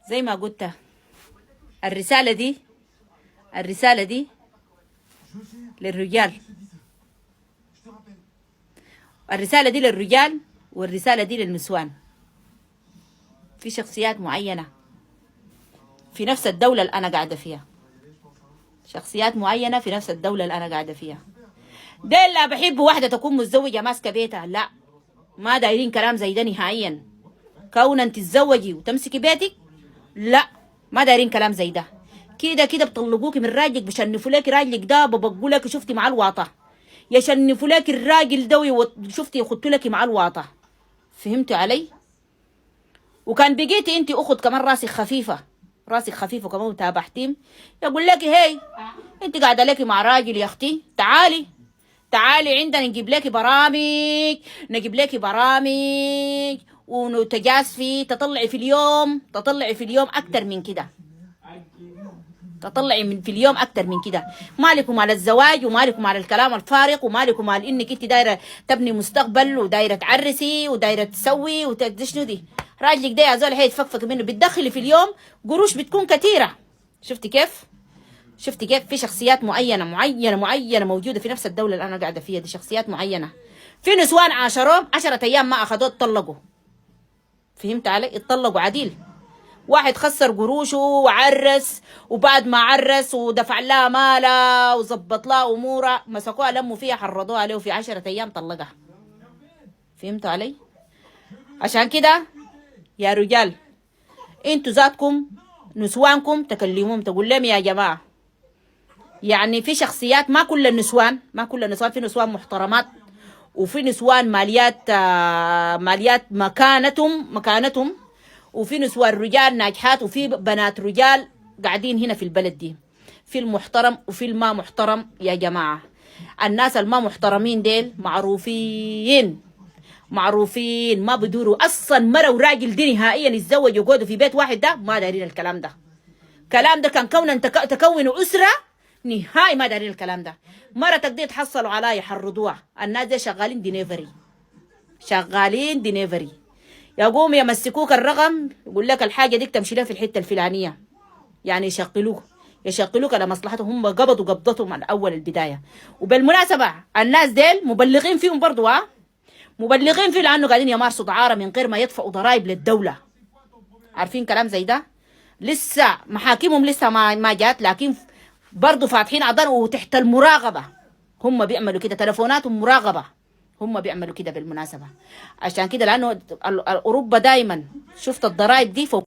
زي ما قلت، الرسالة دي الرسالة دي للرجال، الرسالة دي للرجال والرسالة دي للنسوان. في شخصيات معينة في نفس الدولة اللي أنا قاعدة فيها، شخصيات معينة في نفس الدولة اللي أنا قاعدة فيها. ده لا بحب واحدة تكون متزوجة ماسكة بيتها، لا، ما دايرين كلام زي ده نهائيا. كون تتزوجي وتمسكي بيتك، لا، ما دايرين كلام زي ده. كده كده بطلقوكي من راجلك، بشنفوا لك راجلك ده، ببقوا لك شفتي مع الواطة، يشنفوا لك الراجل ده شفتي يخطوا لك مع الواطة. فهمتوا علي؟ وكان بقيتي انت اخت كمان راسك خفيفة، راسك خفيفة كمان وتابحتيم، يقول لك هي انت قاعدة لك مع راجل يا اختي، تعالي تعالي عندنا نجيب لك برامج، نجيب لك برامج ونتجاسفي، تطلعي في اليوم اكتر من كده، تطلعي في اليوم اكتر من كده. مالكم على الزواج، ومالكم على الكلام الفارغ، ومالكم على انك انت دايره تبني مستقبل، ودايره تعرسي، ودايره تسوي شنو دي. راجلك ده يا زول هيتفكفك منه، بتدخلي في اليوم قروش بتكون كثيره. شفتي كيف؟ شفتي كيف؟ في شخصيات معينه موجوده في نفس الدوله اللي انا قاعده فيها دي، شخصيات معينه. في نسوان عاشروهم 10 ايام ما اخذوه اتطلقوا. فهمت علي؟ اتطلقوا عديل. واحد خسر قروشه وعرس، وبعد ما عرس ودفع لها مالها وظبط لها امورها، مسكوها لموا فيها حرضوها عليه، وفي 10 ايام طلقها. فهمتوا علي؟ عشان كده يا رجال، انتوا ذاتكم نسوانكم تكلموهم، تقول لهم يا جماعه، يعني في شخصيات، ما كل النسوان، في نسوان محترمات، وفي نسوان ماليات مكانتهم، وفي نسوان رجال ناجحات، وفي بنات رجال قاعدين هنا في البلد دي، في المحترم وفي الما محترم. يا جماعة، الناس الما محترمين ديل معروفين ما بدوروا اصلا مرة وراجل دي نهائيا يتزوجوا يقعدوا في بيت واحد، ده ما دارين الكلام ده. الكلام ده كان كونا تكونوا اسره نهائي، ما دارين الكلام ده. مرة تقدر تحصلوا على يحرضوها. الناس دي شغالين دينيفري، يقوم يمسكوك الرقم، يقول لك الحاجه ديك تمشي لها في الحته الفلانيه، يعني يشغلوك على مصلحتهم. هم قبضوا قبضتهم من اول البدايه. وبالمناسبه الناس ديل مبلغين فيهم برضو، مبلغين فيه، لانه قاعدين يمارسوا دعاره من غير ما يدفعوا ضرائب للدوله. عارفين كلام زي ده؟ لسه محاكمهم لسه ما جات، لكن برضو فاتحين عضان وتحت المراقبه. هم بيعملوا كده، تلفوناتهم مراقبه، هم بيعملوا كده بالمناسبة. عشان كده لأنه أوروبا دايما شفت الضرائب دي فوق